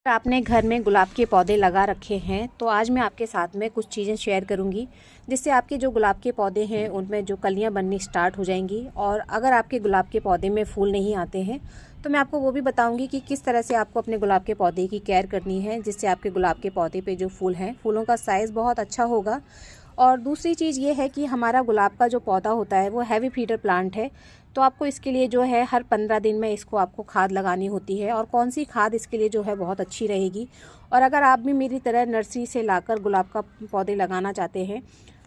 आपने घर में गुलाब के पौधे लगा रखे हैं तो आज मैं आपके साथ में कुछ चीज़ें शेयर करूंगी जिससे आपके जो गुलाब के पौधे हैं उनमें जो कलियां बननी स्टार्ट हो जाएंगी। और अगर आपके गुलाब के पौधे में फूल नहीं आते हैं तो मैं आपको वो भी बताऊंगी कि किस तरह से आपको अपने गुलाब के पौधे की केयर करनी है जिससे आपके गुलाब के पौधे पे जो फूल हैं फूलों का साइज़ बहुत अच्छा होगा। और दूसरी चीज़ ये है कि हमारा गुलाब का जो पौधा होता है वो हैवी फीडर प्लांट है, तो आपको इसके लिए जो है हर 15 दिन में इसको आपको खाद लगानी होती है। और कौन सी खाद इसके लिए जो है बहुत अच्छी रहेगी। और अगर आप भी मेरी तरह नर्सरी से लाकर गुलाब का पौधे लगाना चाहते हैं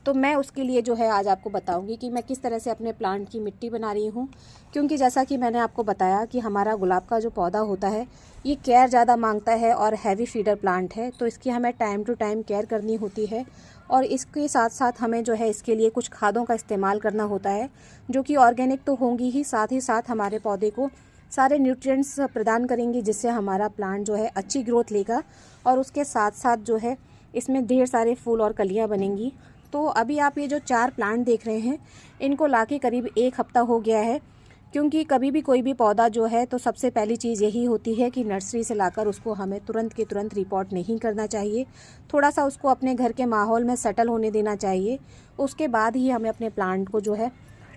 तो मैं उसके लिए जो है आज आपको बताऊंगी कि मैं किस तरह से अपने प्लांट की मिट्टी बना रही हूँ। क्योंकि जैसा कि मैंने आपको बताया कि हमारा गुलाब का जो पौधा होता है ये केयर ज़्यादा मांगता है और हैवी फीडर प्लांट है, तो इसकी हमें टाइम टू टाइम केयर करनी होती है। और इसके साथ साथ हमें जो है इसके लिए कुछ खादों का इस्तेमाल करना होता है जो कि ऑर्गेनिक तो होंगी ही साथ हमारे पौधे को सारे न्यूट्रिएंट्स प्रदान करेंगी जिससे हमारा प्लांट जो है अच्छी ग्रोथ लेगा। और उसके साथ साथ जो है इसमें ढेर सारे फूल और कलियां बनेंगी। तो अभी आप ये जो 4 प्लांट देख रहे हैं इनको लाके करीब 1 हफ्ता हो गया है। क्योंकि कभी भी कोई भी पौधा जो है तो सबसे पहली चीज़ यही होती है कि नर्सरी से लाकर उसको हमें तुरंत के तुरंत रिपोर्ट नहीं करना चाहिए। थोड़ा सा उसको अपने घर के माहौल में सेटल होने देना चाहिए। उसके बाद ही हमें अपने प्लांट को जो है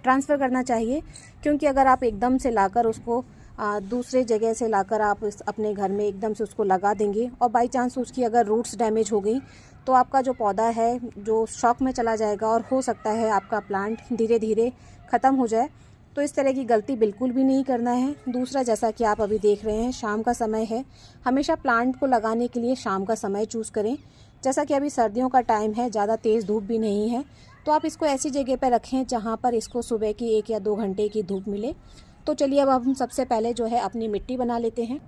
ट्रांसफ़र करना चाहिए। क्योंकि अगर आप एकदम से लाकर उसको दूसरे जगह से लाकर आप अपने घर में एकदम से उसको लगा देंगे और बाई चांस उसकी अगर रूट्स डैमेज हो गई तो आपका जो पौधा है जो शॉक में चला जाएगा और हो सकता है आपका प्लांट धीरे धीरे ख़त्म हो जाए। तो इस तरह की गलती बिल्कुल भी नहीं करना है। दूसरा, जैसा कि आप अभी देख रहे हैं शाम का समय है, हमेशा प्लांट को लगाने के लिए शाम का समय चूज़ करें। जैसा कि अभी सर्दियों का टाइम है, ज़्यादा तेज़ धूप भी नहीं है, तो आप इसको ऐसी जगह पर रखें जहाँ पर इसको सुबह की 1 या 2 घंटे की धूप मिले। तो चलिए अब हम सबसे पहले जो है अपनी मिट्टी बना लेते हैं।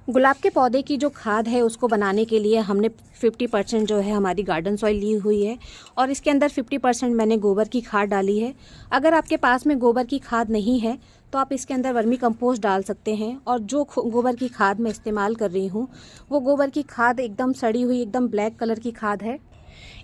गुलाब के पौधे की जो खाद है उसको बनाने के लिए हमने 50% जो है हमारी गार्डन सॉइल ली हुई है और इसके अंदर 50% मैंने गोबर की खाद डाली है। अगर आपके पास में गोबर की खाद नहीं है तो आप इसके अंदर वर्मी कंपोस्ट डाल सकते हैं। और जो गोबर की खाद मैं इस्तेमाल कर रही हूँ वो गोबर की खाद एकदम सड़ी हुई एकदम ब्लैक कलर की खाद है।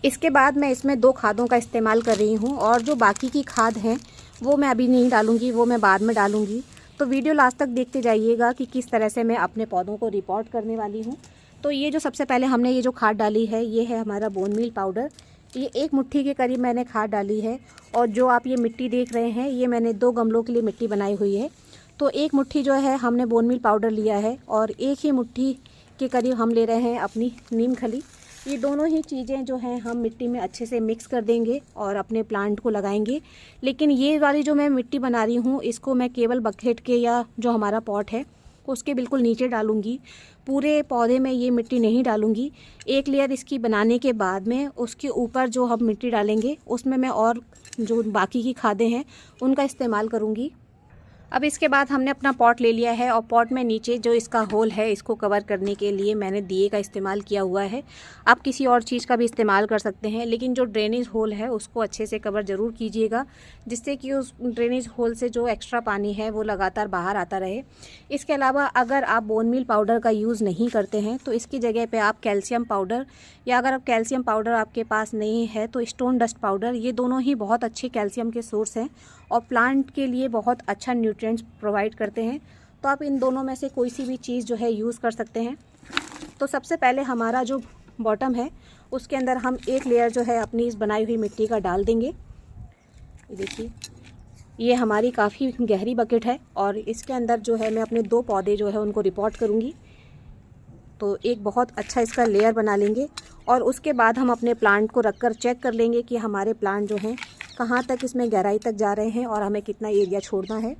इसके बाद मैं इसमें 2 खादों का इस्तेमाल कर रही हूँ और जो बाकी की खाद हैं वो मैं अभी नहीं डालूँगी, वो मैं बाद में डालूँगी। तो वीडियो लास्ट तक देखते जाइएगा कि किस तरह से मैं अपने पौधों को रिपोर्ट करने वाली हूँ। तो ये जो सबसे पहले हमने ये जो खाद डाली है ये है हमारा बोन मील पाउडर। ये 1 मुट्ठी के करीब मैंने खाद डाली है। और जो आप ये मिट्टी देख रहे हैं ये मैंने 2 गमलों के लिए मिट्टी बनाई हुई है। तो 1 मुट्ठी जो है हमने बोन मील पाउडर लिया है और 1 ही मुट्ठी के करीब हम ले रहे हैं अपनी नीम खली। ये दोनों ही चीज़ें जो हैं हम मिट्टी में अच्छे से मिक्स कर देंगे और अपने प्लांट को लगाएंगे। लेकिन ये वाली जो मैं मिट्टी बना रही हूँ इसको मैं केवल बकेट के या जो हमारा पॉट है उसके बिल्कुल नीचे डालूँगी। पूरे पौधे में ये मिट्टी नहीं डालूँगी। 1 लेयर इसकी बनाने के बाद में उसके ऊपर जो हम मिट्टी डालेंगे उसमें मैं और जो बाकी की खादें हैं उनका इस्तेमाल करूँगी। अब इसके बाद हमने अपना पॉट ले लिया है और पॉट में नीचे जो इसका होल है इसको कवर करने के लिए मैंने दिए का इस्तेमाल किया हुआ है। आप किसी और चीज़ का भी इस्तेमाल कर सकते हैं, लेकिन जो ड्रेनेज होल है उसको अच्छे से कवर ज़रूर कीजिएगा जिससे कि उस ड्रेनेज होल से जो एक्स्ट्रा पानी है वो लगातार बाहर आता रहे। इसके अलावा अगर आप बोन मील पाउडर का यूज़ नहीं करते हैं तो इसकी जगह पर आप कैल्शियम पाउडर, या अगर आप कैल्शियम पाउडर आपके पास नहीं है तो स्टोन डस्ट पाउडर, ये दोनों ही बहुत अच्छे कैल्शियम के सोर्स हैं और प्लांट के लिए बहुत अच्छा न्यूट्रिएंट्स प्रोवाइड करते हैं। तो आप इन दोनों में से कोई सी भी चीज़ जो है यूज़ कर सकते हैं। तो सबसे पहले हमारा जो बॉटम है उसके अंदर हम 1 लेयर जो है अपनी इस बनाई हुई मिट्टी का डाल देंगे। ये देखिए ये हमारी काफ़ी गहरी बकेट है और इसके अंदर जो है मैं अपने 2 पौधे जो है उनको रिपोर्ट करूँगी। तो एक बहुत अच्छा इसका लेयर बना लेंगे और उसके बाद हम अपने प्लांट को रखकर चेक कर लेंगे कि हमारे प्लांट जो हैं कहाँ तक इसमें गहराई तक जा रहे हैं और हमें कितना एरिया छोड़ना है।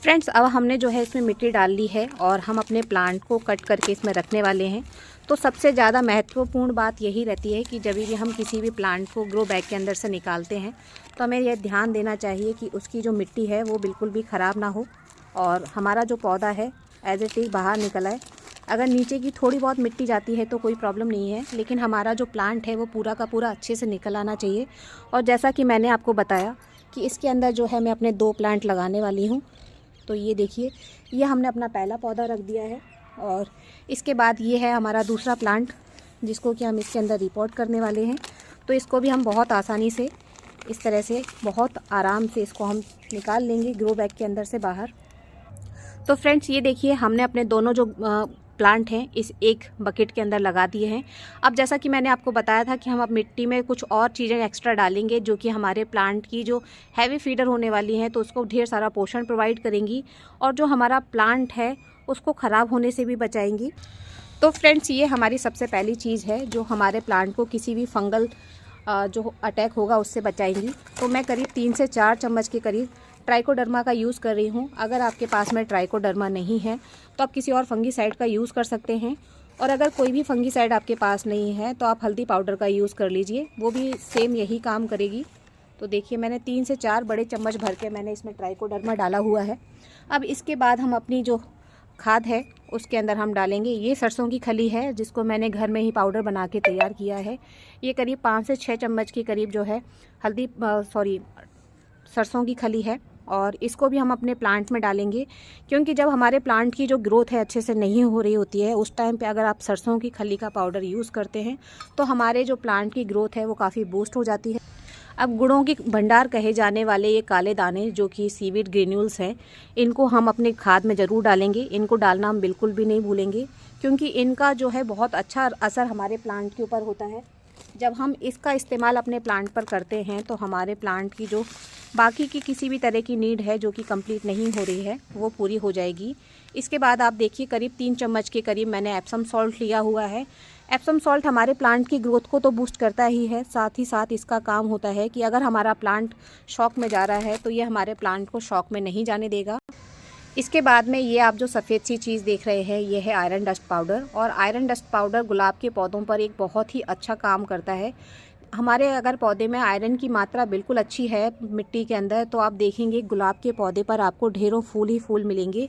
फ्रेंड्स, अब हमने जो है इसमें मिट्टी डाल ली है और हम अपने प्लांट को कट करके इसमें रखने वाले हैं। तो सबसे ज़्यादा महत्वपूर्ण बात यही रहती है कि जब भी हम किसी भी प्लांट को ग्रो बैग के अंदर से निकालते हैं तो हमें यह ध्यान देना चाहिए कि उसकी जो मिट्टी है वो बिल्कुल भी ख़राब ना हो और हमारा जो पौधा है एज इट इज़ बाहर निकल आए। अगर नीचे की थोड़ी बहुत मिट्टी जाती है तो कोई प्रॉब्लम नहीं है, लेकिन हमारा जो प्लांट है वो पूरा का पूरा अच्छे से निकल आना चाहिए। और जैसा कि मैंने आपको बताया कि इसके अंदर जो है मैं अपने 2 प्लांट लगाने वाली हूँ। तो ये देखिए ये हमने अपना पहला पौधा रख दिया है और इसके बाद ये है हमारा दूसरा प्लांट जिसको कि हम इसके अंदर रिपोर्ट करने वाले हैं। तो इसको भी हम बहुत आसानी से इस तरह से बहुत आराम से इसको हम निकाल लेंगे ग्रो बैग के अंदर से बाहर। तो फ्रेंड्स ये देखिए हमने अपने दोनों जो प्लांट हैं इस एक बकेट के अंदर लगा दिए हैं। अब जैसा कि मैंने आपको बताया था कि हम अब मिट्टी में कुछ और चीज़ें एक्स्ट्रा डालेंगे जो कि हमारे प्लांट की जो हैवी फीडर होने वाली हैं तो उसको ढेर सारा पोषण प्रोवाइड करेंगी और जो हमारा प्लांट है उसको ख़राब होने से भी बचाएंगी। तो फ्रेंड्स, ये हमारी सबसे पहली चीज़ है जो हमारे प्लांट को किसी भी फंगल जो अटैक होगा उससे बचाएंगी। तो मैं करीब 3 से 4 चम्मच के करीब ट्राइकोडर्मा का यूज़ कर रही हूँ। अगर आपके पास में ट्राइकोडर्मा नहीं है तो आप किसी और फंगीसाइड का यूज़ कर सकते हैं, और अगर कोई भी फंगीसाइड आपके पास नहीं है तो आप हल्दी पाउडर का यूज़ कर लीजिए, वो भी सेम यही काम करेगी। तो देखिए मैंने 3 से 4 बड़े चम्मच भर के मैंने इसमें ट्राइकोडर्मा डाला हुआ है। अब इसके बाद हम अपनी जो खाद है उसके अंदर हम डालेंगे। ये सरसों की खली है जिसको मैंने घर में ही पाउडर बना के तैयार किया है। ये करीब 5 से 6 चम्मच के करीब जो है सरसों की खली है, और इसको भी हम अपने प्लांट में डालेंगे, क्योंकि जब हमारे प्लांट की जो ग्रोथ है अच्छे से नहीं हो रही होती है उस टाइम पे अगर आप सरसों की खली का पाउडर यूज़ करते हैं तो हमारे जो प्लांट की ग्रोथ है वो काफ़ी बूस्ट हो जाती है। अब गुणों की भंडार कहे जाने वाले ये काले दाने जो कि सीवीड ग्रेन्यूल्स हैं, इनको हम अपने खाद में ज़रूर डालेंगे। इनको डालना हम बिल्कुल भी नहीं भूलेंगे, क्योंकि इनका जो है बहुत अच्छा असर हमारे प्लांट के ऊपर होता है। जब हम इसका इस्तेमाल अपने प्लांट पर करते हैं तो हमारे प्लांट की जो बाकी की किसी भी तरह की नीड है जो कि कंप्लीट नहीं हो रही है वो पूरी हो जाएगी। इसके बाद आप देखिए करीब 3 चम्मच के करीब मैंने एप्सम सॉल्ट लिया हुआ है। एप्सम सॉल्ट हमारे प्लांट की ग्रोथ को तो बूस्ट करता ही है, साथ ही साथ इसका काम होता है कि अगर हमारा प्लांट शॉक में जा रहा है तो ये हमारे प्लांट को शॉक में नहीं जाने देगा। इसके बाद में ये आप जो सफ़ेद सी चीज़ देख रहे हैं ये है आयरन डस्ट पाउडर, और आयरन डस्ट पाउडर गुलाब के पौधों पर एक बहुत ही अच्छा काम करता है। हमारे अगर पौधे में आयरन की मात्रा बिल्कुल अच्छी है मिट्टी के अंदर तो आप देखेंगे गुलाब के पौधे पर आपको ढेरों फूल ही फूल मिलेंगे।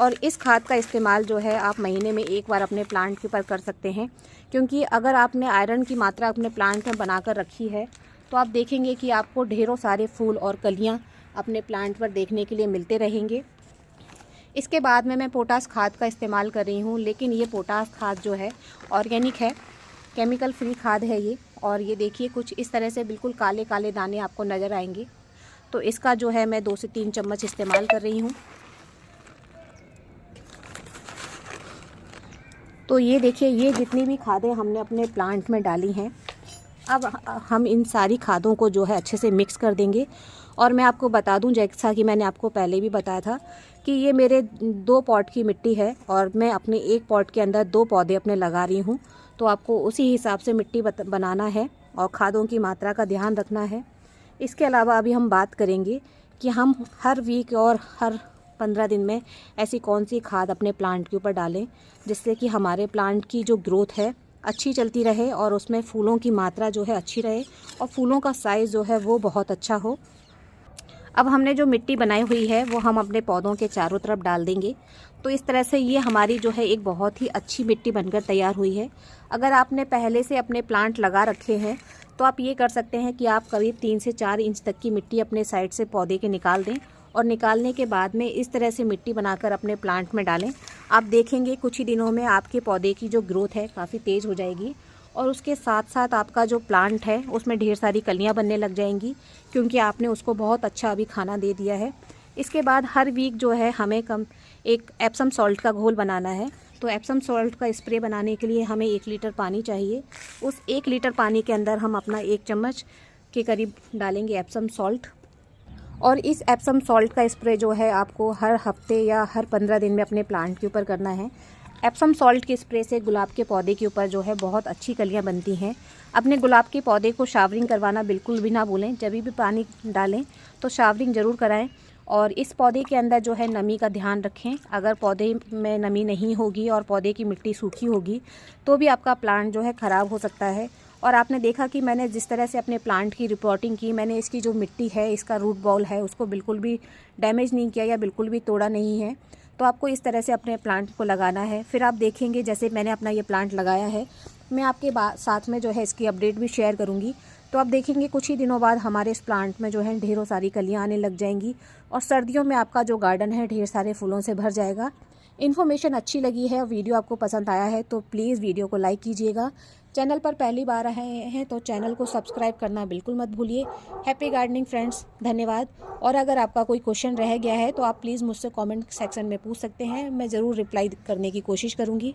और इस खाद का इस्तेमाल जो है आप महीने में एक बार अपने प्लांट के ऊपर कर सकते हैं, क्योंकि अगर आपने आयरन की मात्रा अपने प्लांट में बनाकर रखी है तो आप देखेंगे कि आपको ढेरों सारे फूल और कलियाँ अपने प्लांट पर देखने के लिए मिलते रहेंगे। इसके बाद में मैं पोटास खाद का इस्तेमाल कर रही हूँ, लेकिन ये पोटास खाद जो है ऑर्गेनिक है, केमिकल फ्री खाद है ये। और ये देखिए कुछ इस तरह से बिल्कुल काले काले दाने आपको नज़र आएंगे। तो इसका जो है मैं 2 से 3 चम्मच इस्तेमाल कर रही हूँ। तो ये देखिए ये जितनी भी खादें हमने अपने प्लांट में डाली हैं, अब हम इन सारी खादों को जो है अच्छे से मिक्स कर देंगे। और मैं आपको बता दूं, जैसा कि मैंने आपको पहले भी बताया था कि ये मेरे 2 पॉट की मिट्टी है और मैं अपने एक पॉट के अंदर 2 पौधे अपने लगा रही हूँ। तो आपको उसी हिसाब से मिट्टी बनाना है और खादों की मात्रा का ध्यान रखना है। इसके अलावा अभी हम बात करेंगे कि हम हर वीक और हर 15 दिन में ऐसी कौन सी खाद अपने प्लांट के ऊपर डालें जिससे कि हमारे प्लांट की जो ग्रोथ है अच्छी चलती रहे और उसमें फूलों की मात्रा जो है अच्छी रहे और फूलों का साइज़ जो है वो बहुत अच्छा हो। अब हमने जो मिट्टी बनाई हुई है वो हम अपने पौधों के चारों तरफ डाल देंगे। तो इस तरह से ये हमारी जो है एक बहुत ही अच्छी मिट्टी बनकर तैयार हुई है। अगर आपने पहले से अपने प्लांट लगा रखे हैं तो आप ये कर सकते हैं कि आप करीब 3 से 4 इंच तक की मिट्टी अपने साइड से पौधे के निकाल दें और निकालने के बाद में इस तरह से मिट्टी बनाकर अपने प्लांट में डालें। आप देखेंगे कुछ ही दिनों में आपके पौधे की जो ग्रोथ है काफ़ी तेज़ हो जाएगी और उसके साथ साथ आपका जो प्लांट है उसमें ढेर सारी कलियां बनने लग जाएंगी, क्योंकि आपने उसको बहुत अच्छा अभी खाना दे दिया है। इसके बाद हर वीक जो है हमें एक एप्सम सॉल्ट का घोल बनाना है। तो एप्सम सॉल्ट का स्प्रे बनाने के लिए हमें 1 लीटर पानी चाहिए। उस 1 लीटर पानी के अंदर हम अपना 1 चम्मच के करीब डालेंगे एप्सम सॉल्ट। और इस एप्सम सॉल्ट का स्प्रे जो है आपको हर हफ्ते या हर 15 दिन में अपने प्लांट के ऊपर करना है। एप्सम सॉल्ट के स्प्रे से गुलाब के पौधे के ऊपर जो है बहुत अच्छी कलियां बनती हैं। अपने गुलाब के पौधे को शावरिंग करवाना बिल्कुल भी ना भूलें। जब भी पानी डालें तो शावरिंग ज़रूर कराएं और इस पौधे के अंदर जो है नमी का ध्यान रखें। अगर पौधे में नमी नहीं होगी और पौधे की मिट्टी सूखी होगी तो भी आपका प्लांट जो है ख़राब हो सकता है। और आपने देखा कि मैंने जिस तरह से अपने प्लांट की रिपोर्टिंग की, मैंने इसकी जो मिट्टी है, इसका रूट बॉल है, उसको बिल्कुल भी डैमेज नहीं किया या बिल्कुल भी तोड़ा नहीं है। तो आपको इस तरह से अपने प्लांट को लगाना है। फिर आप देखेंगे जैसे मैंने अपना ये प्लांट लगाया है, मैं आपके साथ में जो है इसकी अपडेट भी शेयर करूँगी। तो आप देखेंगे कुछ ही दिनों बाद हमारे इस प्लांट में जो है ढेरों सारी कलियाँ आने लग जाएंगी और सर्दियों में आपका जो गार्डन है ढेर सारे फूलों से भर जाएगा। इन्फॉर्मेशन अच्छी लगी है और वीडियो आपको पसंद आया है तो प्लीज़ वीडियो को लाइक कीजिएगा। चैनल पर पहली बार आए हैं तो चैनल को सब्सक्राइब करना बिल्कुल मत भूलिए। हैप्पी गार्डनिंग फ्रेंड्स, धन्यवाद। और अगर आपका कोई क्वेश्चन रह गया है तो आप प्लीज़ मुझसे कमेंट सेक्शन में पूछ सकते हैं, मैं ज़रूर रिप्लाई करने की कोशिश करूँगी।